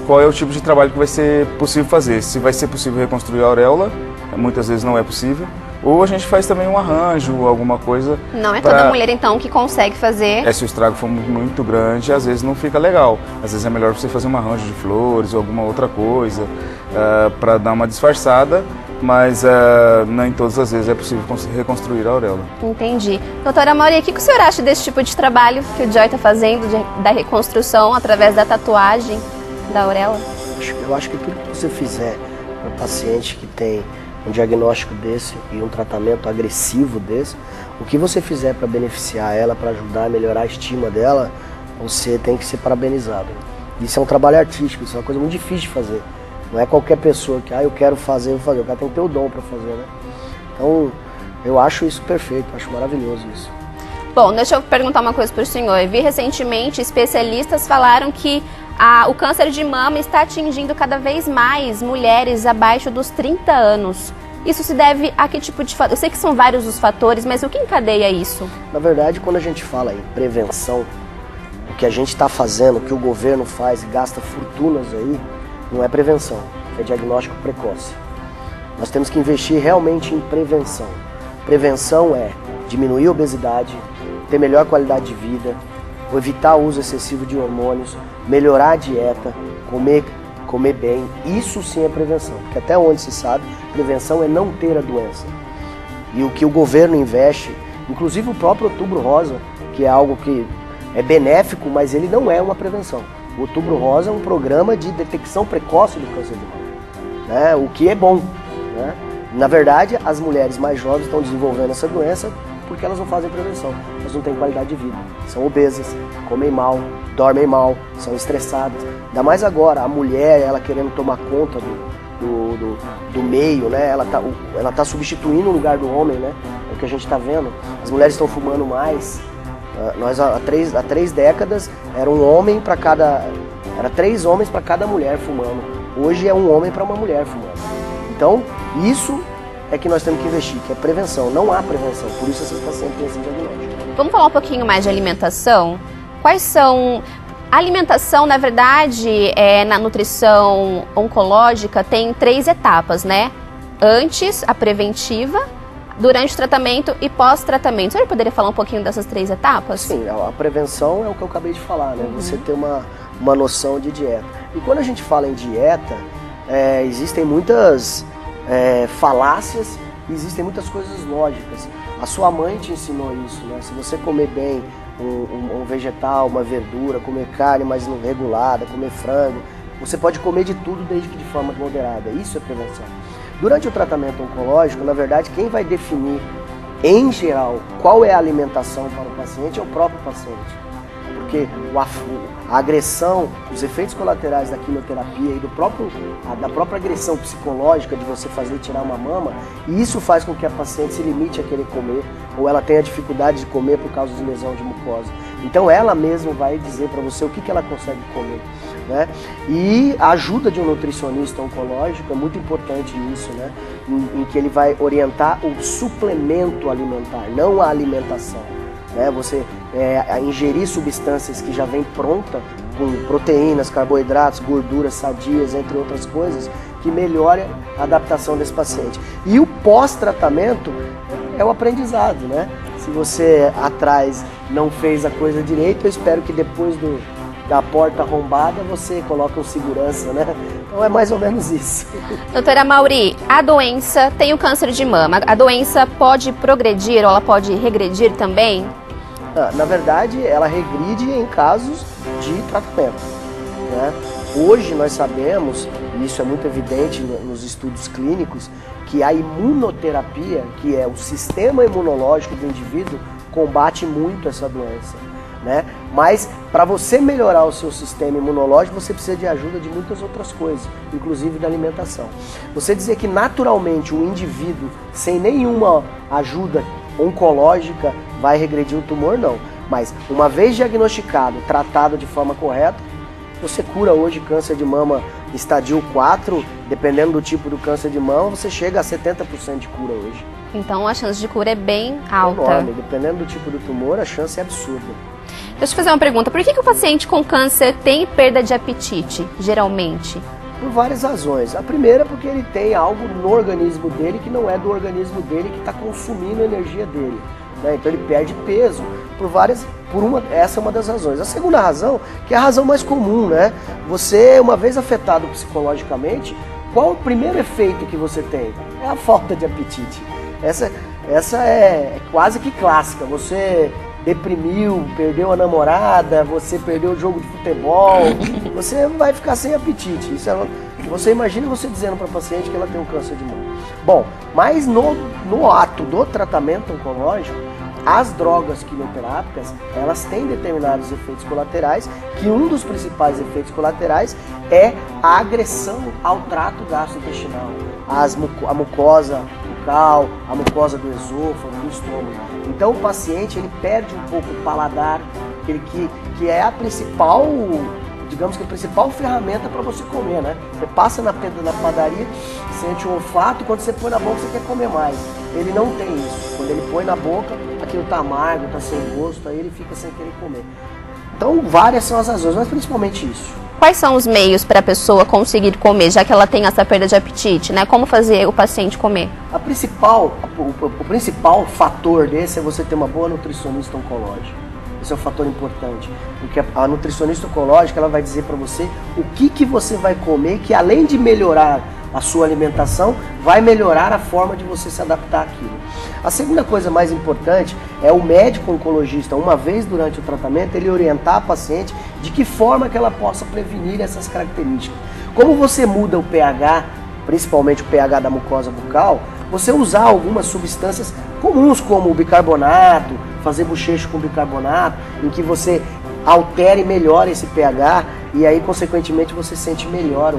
Qual é o tipo de trabalho que vai ser possível fazer. Se vai ser possível reconstruir a auréola, muitas vezes não é possível. Ou a gente faz também um arranjo, alguma coisa. Não é toda mulher então que consegue fazer. Se o estrago for muito grande, às vezes não fica legal. Às vezes é melhor você fazer um arranjo de flores ou alguma outra coisa para dar uma disfarçada. Mas nem todas as vezes é possível reconstruir a auréola. Entendi. Doutora Mauri, o que o senhor acha desse tipo de trabalho que o Joy está fazendo, da reconstrução através da tatuagem da auréola? Eu acho que tudo que você fizer para um paciente que tem um diagnóstico desse e um tratamento agressivo desse, o que você fizer para beneficiar ela, para ajudar a melhorar a estima dela, você tem que ser parabenizado. Isso é um trabalho artístico, isso é uma coisa muito difícil de fazer. Não é qualquer pessoa que, eu quero fazer, eu vou fazer. O cara tem que ter o dom para fazer, né? Então, eu acho isso perfeito, acho maravilhoso isso. Bom, deixa eu perguntar uma coisa para o senhor. Eu vi recentemente, especialistas falaram que o câncer de mama está atingindo cada vez mais mulheres abaixo dos 30 anos. Isso se deve a que tipo de fator? Eu sei que são vários os fatores, mas o que encadeia isso? Na verdade, quando a gente fala em prevenção, o que a gente está fazendo, o que o governo faz e gasta fortunas aí, não é prevenção, é diagnóstico precoce. Nós temos que investir realmente em prevenção. Prevenção é diminuir a obesidade, ter melhor qualidade de vida, evitar o uso excessivo de hormônios, melhorar a dieta, comer bem. Isso sim é prevenção, porque até onde se sabe, prevenção é não ter a doença. E o que o governo investe, inclusive o próprio Outubro Rosa, que é algo que é benéfico, mas ele não é uma prevenção. O Outubro Rosa é um programa de detecção precoce do câncer de mama, né? O que é bom, né? Na verdade, as mulheres mais jovens estão desenvolvendo essa doença porque elas não fazem prevenção, elas não têm qualidade de vida, são obesas, comem mal, dormem mal, são estressadas. Ainda mais agora, a mulher, ela querendo tomar conta do meio, né? Ela tá substituindo o lugar do homem, né? É o que a gente está vendo. As mulheres estão fumando mais. Nós há 3 décadas era um homem para cada, era 3 homens para cada mulher fumando. Hoje é um homem para uma mulher fumando. Então isso é que nós temos que investir, que é prevenção. Não há prevenção, por isso essas pacientes têm esse diagnóstico. Vamos falar um pouquinho mais de alimentação? Quais são... A alimentação, na verdade, na nutrição oncológica tem 3 etapas, né? Antes, a preventiva, durante o tratamento e pós-tratamento. Você poderia falar um pouquinho dessas 3 etapas? Sim, a prevenção é o que eu acabei de falar, né? Você ter uma noção de dieta. E quando a gente fala em dieta, existem muitas falácias, existem muitas coisas lógicas. A sua mãe te ensinou isso, né? Se você comer bem um vegetal, uma verdura, comer carne mais regulada, comer frango, você pode comer de tudo desde que de forma moderada. Isso é prevenção. Durante o tratamento oncológico, na verdade, quem vai definir, em geral, qual é a alimentação para o paciente é o próprio paciente. Porque a agressão, os efeitos colaterais da quimioterapia e da própria agressão psicológica de você fazer tirar uma mama, e isso faz com que a paciente se limite a querer comer, ou ela tenha dificuldade de comer por causa de lesão de mucosa. Então ela mesma vai dizer para você o que ela consegue comer, né? E a ajuda de um nutricionista oncológico é muito importante nisso, né? Em que ele vai orientar o suplemento alimentar, não a alimentação. Você ingerir substâncias que já vem pronta, com proteínas, carboidratos, gorduras sadias, entre outras coisas, que melhora a adaptação desse paciente. E o pós-tratamento é o aprendizado, né? Se você atrás não fez a coisa direito, eu espero que depois da porta arrombada você coloque um segurança, né? Então é mais ou menos isso. Doutora Mauri, a doença tem o câncer de mama. A doença pode progredir ou ela pode regredir também? Na verdade, ela regride em casos de tratamento, né? Hoje nós sabemos, e isso é muito evidente nos estudos clínicos, que a imunoterapia, que é o sistema imunológico do indivíduo, combate muito essa doença, né? Mas para você melhorar o seu sistema imunológico, você precisa de ajuda de muitas outras coisas, inclusive da alimentação. Você dizer que naturalmente um indivíduo sem nenhuma ajuda oncológica vai regredir o tumor, não. Mas uma vez diagnosticado, tratado de forma correta, você cura hoje câncer de mama estadio 4, dependendo do tipo do câncer de mama, você chega a 70% de cura hoje. Então a chance de cura é bem alta. Enorme. Dependendo do tipo do tumor, a chance é absurda. Deixa eu te fazer uma pergunta. Por que o paciente com câncer tem perda de apetite, geralmente? Por várias razões. A primeira é porque ele tem algo no organismo dele que não é do organismo dele, que está consumindo a energia dele, né? Então ele perde peso essa é uma das razões. A segunda razão, que é a razão mais comum, né? Você, uma vez afetado psicologicamente, qual o primeiro efeito que você tem? É a falta de apetite. Essa é quase que clássica. Você deprimiu, perdeu a namorada, você perdeu o jogo de futebol, você vai ficar sem apetite. Você imagina você dizendo para a paciente que ela tem um câncer de mama. Bom, mas no ato do tratamento oncológico, as drogas quimioterápicas, elas têm determinados efeitos colaterais, que um dos principais efeitos colaterais é a agressão ao trato gastrointestinal, a mucosa bucal, a mucosa do esôfago, do estômago. Então o paciente ele perde um pouco o paladar, que é a principal, digamos que a principal ferramenta para você comer, né? Você passa na padaria, sente o olfato, quando você põe na boca você quer comer mais. Ele não tem isso. Quando ele põe na boca, aquilo tá amargo, tá sem gosto, aí ele fica sem querer comer. Então várias são as razões, mas principalmente isso. Quais são os meios para a pessoa conseguir comer, já que ela tem essa perda de apetite, né? Como fazer o paciente comer? O principal fator desse é você ter uma boa nutricionista oncológica. Esse é um fator importante, porque a nutricionista oncológica ela vai dizer para você o que você vai comer, que além de melhorar a sua alimentação, vai melhorar a forma de você se adaptar àquilo. A segunda coisa mais importante é o médico oncologista, uma vez durante o tratamento, ele orientar a paciente de que forma que ela possa prevenir essas características. Como você muda o pH, principalmente o pH da mucosa bucal, você usar algumas substâncias comuns como o bicarbonato, fazer bochecho com bicarbonato, em que você altere e melhore esse pH e aí consequentemente você sente melhor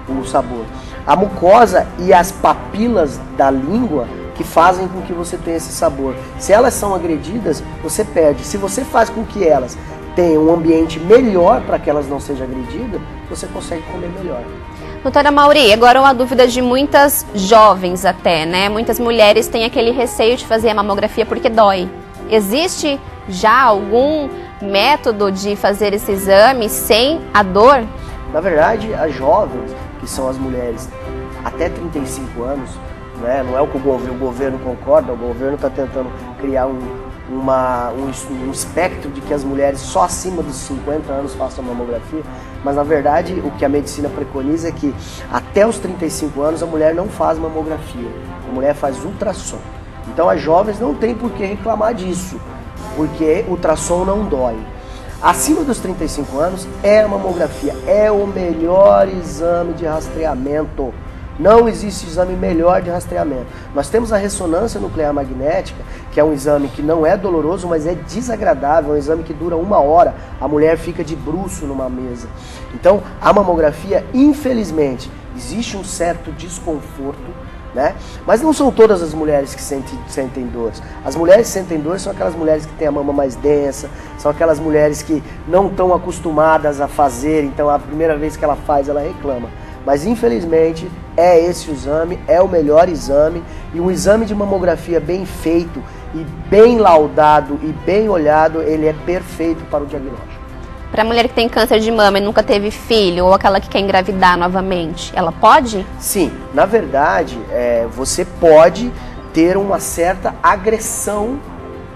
o sabor. A mucosa e as papilas da língua que fazem com que você tenha esse sabor. Se elas são agredidas, você perde. Se você faz com que elas tenham um ambiente melhor para que elas não sejam agredidas, você consegue comer melhor. Doutora Mauri, agora uma dúvida de muitas jovens até, né? Muitas mulheres têm aquele receio de fazer a mamografia porque dói. Existe já algum método de fazer esse exame sem a dor? Na verdade, as jovens, que são as mulheres até 35 anos, né? Não é o que o governo concorda, o governo está tentando criar um espectro de que as mulheres só acima dos 50 anos façam mamografia, mas na verdade o que a medicina preconiza é que até os 35 anos a mulher não faz mamografia, a mulher faz ultrassom. Então as jovens não têm por que reclamar disso, porque ultrassom não dói. Acima dos 35 anos é a mamografia, é o melhor exame de rastreamento. Não existe exame melhor de rastreamento. Nós temos a ressonância nuclear magnética, que é um exame que não é doloroso, mas é desagradável, é um exame que dura 1 hora, a mulher fica de bruço numa mesa. Então, a mamografia, infelizmente, existe um certo desconforto, né? Mas não são todas as mulheres que sentem dores. As mulheres que sentem dores são aquelas mulheres que têm a mama mais densa, são aquelas mulheres que não estão acostumadas a fazer, então a primeira vez que ela faz, ela reclama. Mas infelizmente é esse o exame, é o melhor exame, e um exame de mamografia bem feito e bem laudado e bem olhado, ele é perfeito para o diagnóstico. Para a mulher que tem câncer de mama e nunca teve filho, ou aquela que quer engravidar novamente, ela pode? Sim, na verdade, você pode ter uma certa agressão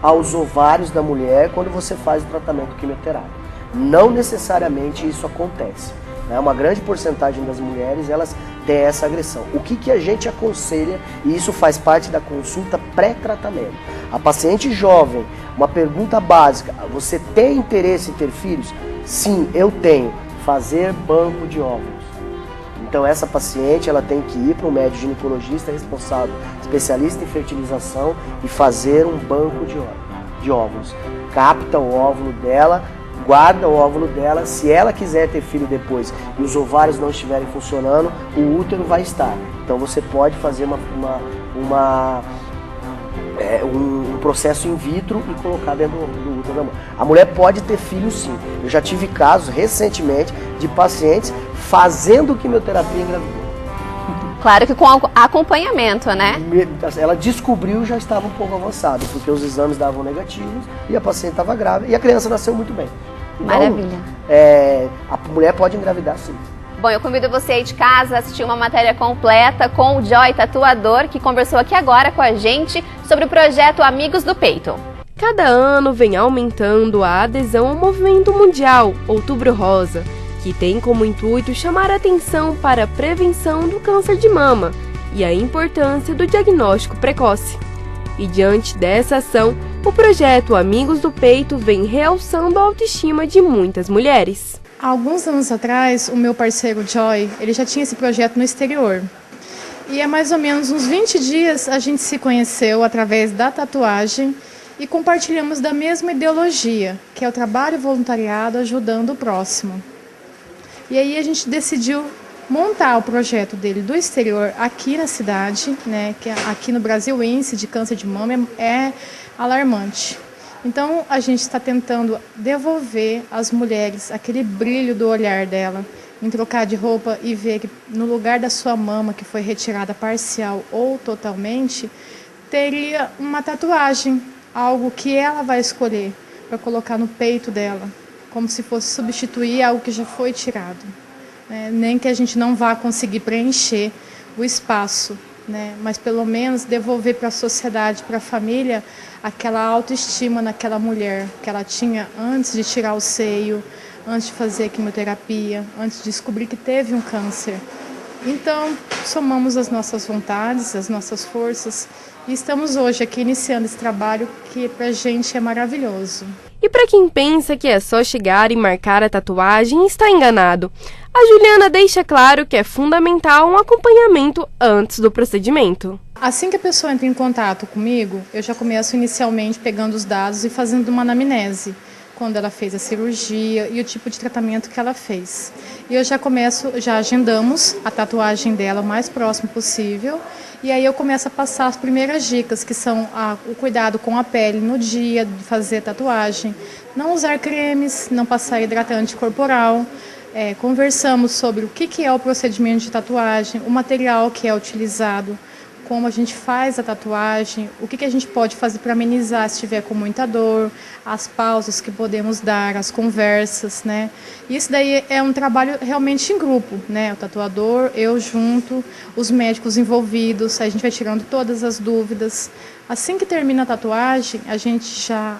aos ovários da mulher quando você faz o tratamento quimioterápico. Não necessariamente isso acontece. Uma grande porcentagem das mulheres, elas têm essa agressão. O que a gente aconselha, e isso faz parte da consulta pré-tratamento. A paciente jovem, uma pergunta básica: você tem interesse em ter filhos? Sim, eu tenho. Fazer banco de óvulos. Então essa paciente, ela tem que ir para um médico ginecologista responsável, especialista em fertilização, e fazer um banco de óvulos. Capta o óvulo dela, guarda o óvulo dela. Se ela quiser ter filho depois e os ovários não estiverem funcionando, o útero vai estar. Então você pode fazer um processo in vitro e colocar dentro do útero da mãe. A mulher pode ter filho sim. Eu já tive casos recentemente de pacientes fazendo quimioterapia engravidando. Claro que com acompanhamento, né? Ela descobriu, já estava um pouco avançado, porque os exames davam negativos e a paciente estava grávida e a criança nasceu muito bem. Então, maravilha. A mulher pode engravidar sim. Bom, eu convido você aí de casa a assistir uma matéria completa com o Joy Tatuador, que conversou aqui agora com a gente sobre o projeto Amigos do Peito. Cada ano vem aumentando a adesão ao movimento mundial Outubro Rosa, que tem como intuito chamar a atenção para a prevenção do câncer de mama e a importância do diagnóstico precoce. E diante dessa ação, o projeto Amigos do Peito vem realçando a autoestima de muitas mulheres. Há alguns anos atrás, o meu parceiro Joy, ele já tinha esse projeto no exterior. E há mais ou menos uns 20 dias a gente se conheceu através da tatuagem e compartilhamos da mesma ideologia, que é o trabalho voluntariado ajudando o próximo. E aí a gente decidiu montar o projeto dele do exterior aqui na cidade, né, que aqui no Brasil o índice de câncer de mama é alarmante. Então a gente está tentando devolver às mulheres aquele brilho do olhar dela, em trocar de roupa e ver que no lugar da sua mama, que foi retirada parcial ou totalmente, teria uma tatuagem, algo que ela vai escolher para colocar no peito dela, como se fosse substituir algo que já foi tirado. Nem que a gente não vá conseguir preencher o espaço, mas pelo menos devolver para a sociedade, para a família, aquela autoestima naquela mulher que ela tinha antes de tirar o seio, antes de fazer a quimioterapia, antes de descobrir que teve um câncer. Então, somamos as nossas vontades, as nossas forças, e estamos hoje aqui iniciando esse trabalho que pra gente é maravilhoso. E para quem pensa que é só chegar e marcar a tatuagem, está enganado. A Juliana deixa claro que é fundamental um acompanhamento antes do procedimento. Assim que a pessoa entra em contato comigo, eu já começo inicialmente pegando os dados e fazendo uma anamnese, quando ela fez a cirurgia e o tipo de tratamento que ela fez. E eu já agendamos a tatuagem dela o mais próximo possível. E aí eu começo a passar as primeiras dicas, que são o cuidado com a pele no dia de fazer a tatuagem. Não usar cremes, não passar hidratante corporal. Conversamos sobre o que é o procedimento de tatuagem, o material que é utilizado, como a gente faz a tatuagem, o que a gente pode fazer para amenizar se estiver com muita dor, as pausas que podemos dar, as conversas, né? Isso daí é um trabalho realmente em grupo, né? O tatuador, eu junto, os médicos envolvidos, a gente vai tirando todas as dúvidas. Assim que termina a tatuagem, a gente já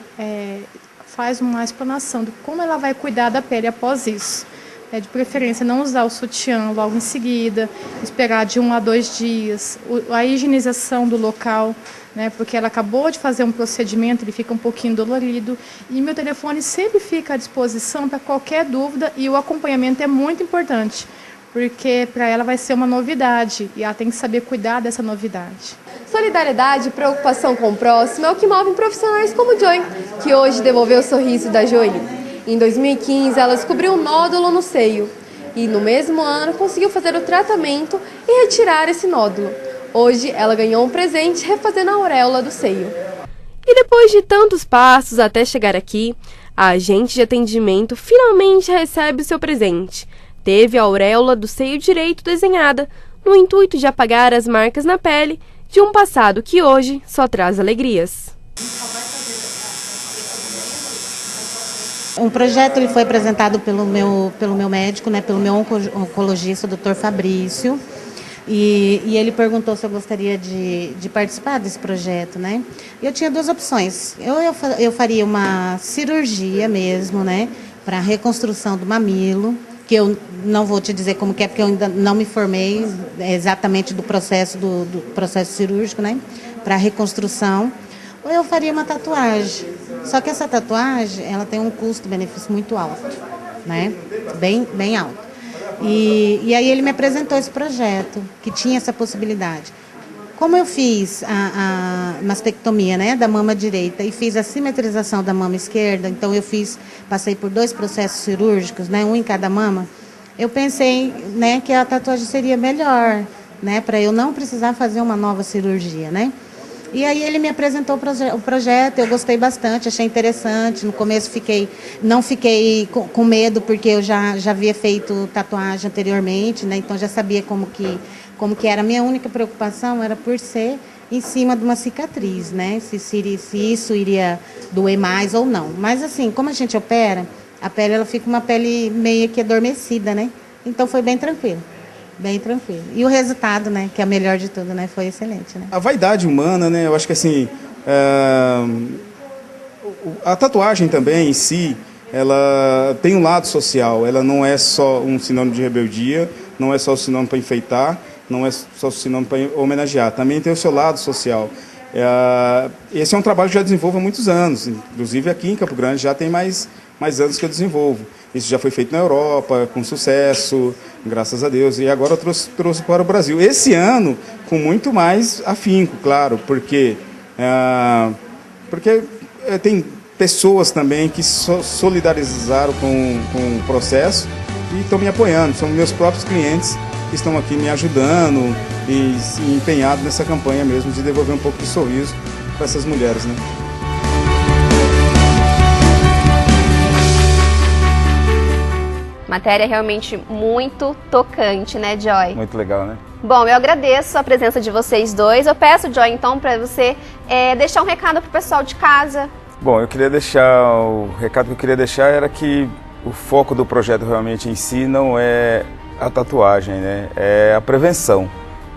faz uma explanação de como ela vai cuidar da pele após isso. De preferência não usar o sutiã logo em seguida, esperar de 1 a 2 dias, a higienização do local, né, porque ela acabou de fazer um procedimento, ele fica um pouquinho dolorido, e meu telefone sempre fica à disposição para qualquer dúvida, e o acompanhamento é muito importante, porque para ela vai ser uma novidade, e ela tem que saber cuidar dessa novidade. Solidariedade e preocupação com o próximo é o que move profissionais como Joy, que hoje devolveu o sorriso da Joeli. Em 2015, ela descobriu um nódulo no seio e, no mesmo ano, conseguiu fazer o tratamento e retirar esse nódulo. Hoje, ela ganhou um presente refazendo a auréola do seio. E depois de tantos passos até chegar aqui, a agente de atendimento finalmente recebe o seu presente. Teve a auréola do seio direito desenhada, no intuito de apagar as marcas na pele de um passado que hoje só traz alegrias. Um projeto ele foi apresentado pelo meu médico, né, pelo meu oncologista, o Dr. Fabrício, e ele perguntou se eu gostaria de participar desse projeto, né? Eu tinha duas opções. Eu faria uma cirurgia mesmo, né, para reconstrução do mamilo, que eu não vou te dizer como que é, porque eu ainda não me formei exatamente do processo cirúrgico, né, para reconstrução. Ou eu faria uma tatuagem. Só que essa tatuagem, ela tem um custo-benefício muito alto, né? Bem alto. E aí ele me apresentou esse projeto, que tinha essa possibilidade. Como eu fiz a mastectomia, né, da mama direita e fiz a simetrização da mama esquerda, então passei por 2 processos cirúrgicos, né, um em cada mama, eu pensei, né, que a tatuagem seria melhor, né, para eu não precisar fazer uma nova cirurgia, né? E aí ele me apresentou o projeto, eu gostei bastante, achei interessante. No começo não fiquei com medo, porque eu já havia feito tatuagem anteriormente, né? Então já sabia como que era. A minha única preocupação era por ser em cima de uma cicatriz, né? Se isso iria doer mais ou não. Mas assim, como a gente opera, a pele ela fica uma pele meio que adormecida, né? Então foi bem tranquilo. Bem tranquilo. E o resultado, né, que é o melhor de tudo, né, foi excelente, né? A vaidade humana, né, eu acho que assim, a tatuagem também em si, ela tem um lado social, ela não é só um sinônimo de rebeldia, não é só um sinônimo para enfeitar, não é só um sinônimo para homenagear, também tem o seu lado social. Esse é um trabalho que já desenvolvo há muitos anos, inclusive aqui em Campo Grande já tem mais anos que eu desenvolvo. Isso já foi feito na Europa, com sucesso, graças a Deus, e agora eu trouxe para o Brasil. Esse ano, com muito mais afinco, claro, porque tem pessoas também que solidarizaram com o processo e estão me apoiando. São meus próprios clientes que estão aqui me ajudando e empenhados nessa campanha mesmo de devolver um pouco de sorriso para essas mulheres, né? Matéria realmente muito tocante, né, Joy? Muito legal, né? Bom, eu agradeço a presença de vocês dois. Eu peço, Joy, então, para você deixar um recado para o pessoal de casa. Bom, o recado que eu queria deixar era que o foco do projeto realmente em si não é a tatuagem, né? É a prevenção.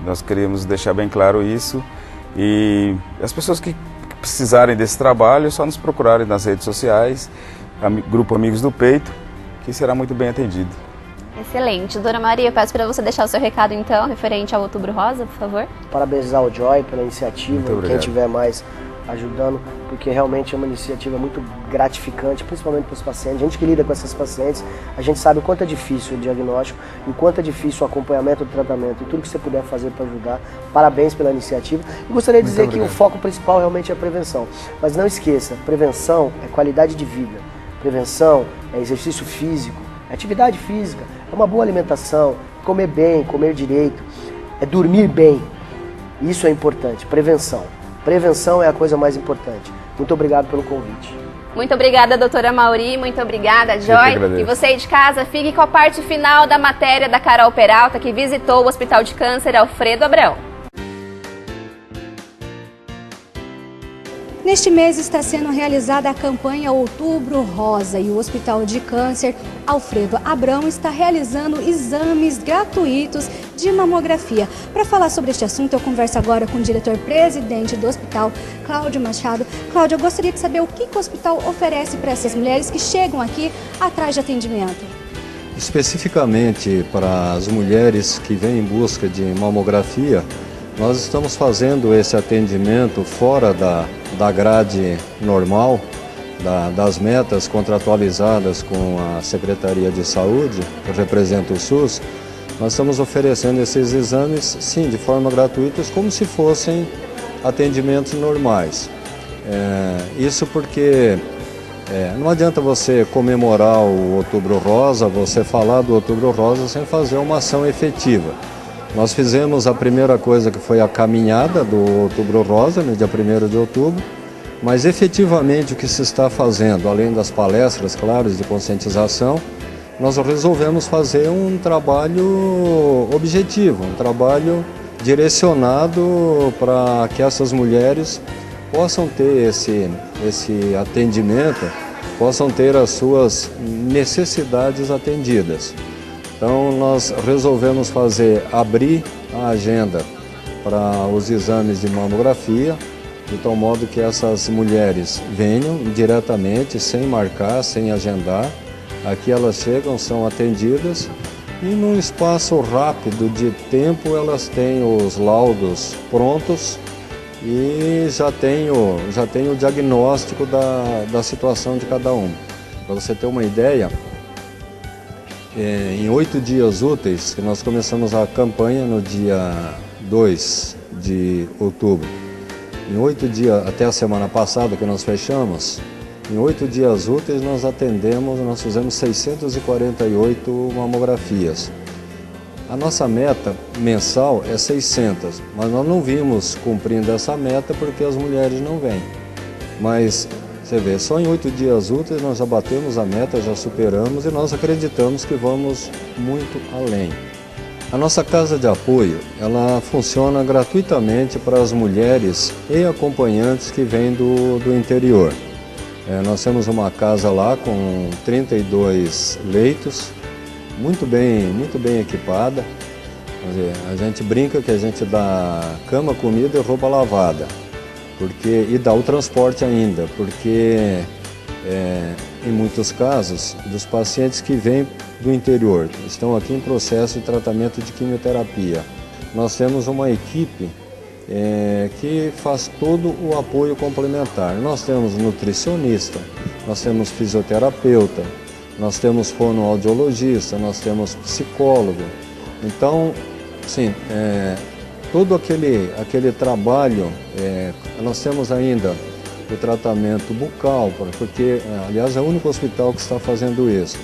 Nós queríamos deixar bem claro isso. E as pessoas que precisarem desse trabalho, é só nos procurarem nas redes sociais, Grupo Amigos do Peito, que será muito bem atendido. Excelente. Dona Maria, eu peço para você deixar o seu recado, então, referente ao Outubro Rosa, por favor. Parabenizar o Joy pela iniciativa, quem tiver mais ajudando, porque realmente é uma iniciativa muito gratificante, principalmente para os pacientes. A gente que lida com essas pacientes, a gente sabe o quanto é difícil o diagnóstico e o quanto é difícil o acompanhamento do tratamento e tudo que você puder fazer para ajudar. Parabéns pela iniciativa. E gostaria de dizer que o foco principal realmente é a prevenção. Mas não esqueça, prevenção é qualidade de vida. Prevenção é exercício físico, é atividade física, é uma boa alimentação, comer bem, comer direito, é dormir bem. Isso é importante, prevenção. Prevenção é a coisa mais importante. Muito obrigado pelo convite. Muito obrigada, doutora Mauri, muito obrigada, Joy. E você aí de casa, fique com a parte final da matéria da Carol Peralta, que visitou o Hospital de Câncer Alfredo Abrão. Neste mês está sendo realizada a campanha Outubro Rosa e o Hospital de Câncer Alfredo Abrão está realizando exames gratuitos de mamografia. Para falar sobre este assunto, eu converso agora com o diretor-presidente do hospital, Cláudio Machado. Cláudio, eu gostaria de saber o que o hospital oferece para essas mulheres que chegam aqui atrás de atendimento. Especificamente para as mulheres que vêm em busca de mamografia, nós estamos fazendo esse atendimento fora da grade normal, das metas contratualizadas com a Secretaria de Saúde, que representa o SUS. Nós estamos oferecendo esses exames, sim, de forma gratuita, como se fossem atendimentos normais. Isso porque não adianta você comemorar o Outubro Rosa, você falar do Outubro Rosa sem fazer uma ação efetiva. Nós fizemos a primeira coisa, que foi a caminhada do Outubro Rosa, no dia 1º de outubro, mas efetivamente o que se está fazendo, além das palestras, claro, de conscientização, nós resolvemos fazer um trabalho objetivo, um trabalho direcionado para que essas mulheres possam ter esse atendimento, possam ter as suas necessidades atendidas. Então nós resolvemos abrir a agenda para os exames de mamografia, de tal modo que essas mulheres venham diretamente, sem marcar, sem agendar. Aqui elas chegam, são atendidas e num espaço rápido de tempo elas têm os laudos prontos e já tem o diagnóstico da situação de cada um. Para você ter uma ideia, em 8 dias úteis, que nós começamos a campanha no dia 2 de outubro, em 8 dias, até a semana passada que nós fechamos, em 8 dias úteis nós fizemos 648 mamografias. A nossa meta mensal é 600, mas nós não vimos cumprindo essa meta porque as mulheres não vêm. Mas você vê, só em 8 dias úteis nós já batemos a meta, já superamos e nós acreditamos que vamos muito além. A nossa casa de apoio, ela funciona gratuitamente para as mulheres e acompanhantes que vêm do interior. Nós temos uma casa lá com 32 leitos, muito bem equipada. A gente brinca que a gente dá cama, comida e roupa lavada. E dá o transporte ainda, porque em muitos casos, dos pacientes que vêm do interior, estão aqui em processo de tratamento de quimioterapia. Nós temos uma equipe que faz todo o apoio complementar. Nós temos nutricionista, nós temos fisioterapeuta, nós temos fonoaudiologista, nós temos psicólogo. Então, sim, todo aquele trabalho, nós temos ainda o tratamento bucal, porque, aliás, é o único hospital que está fazendo isso.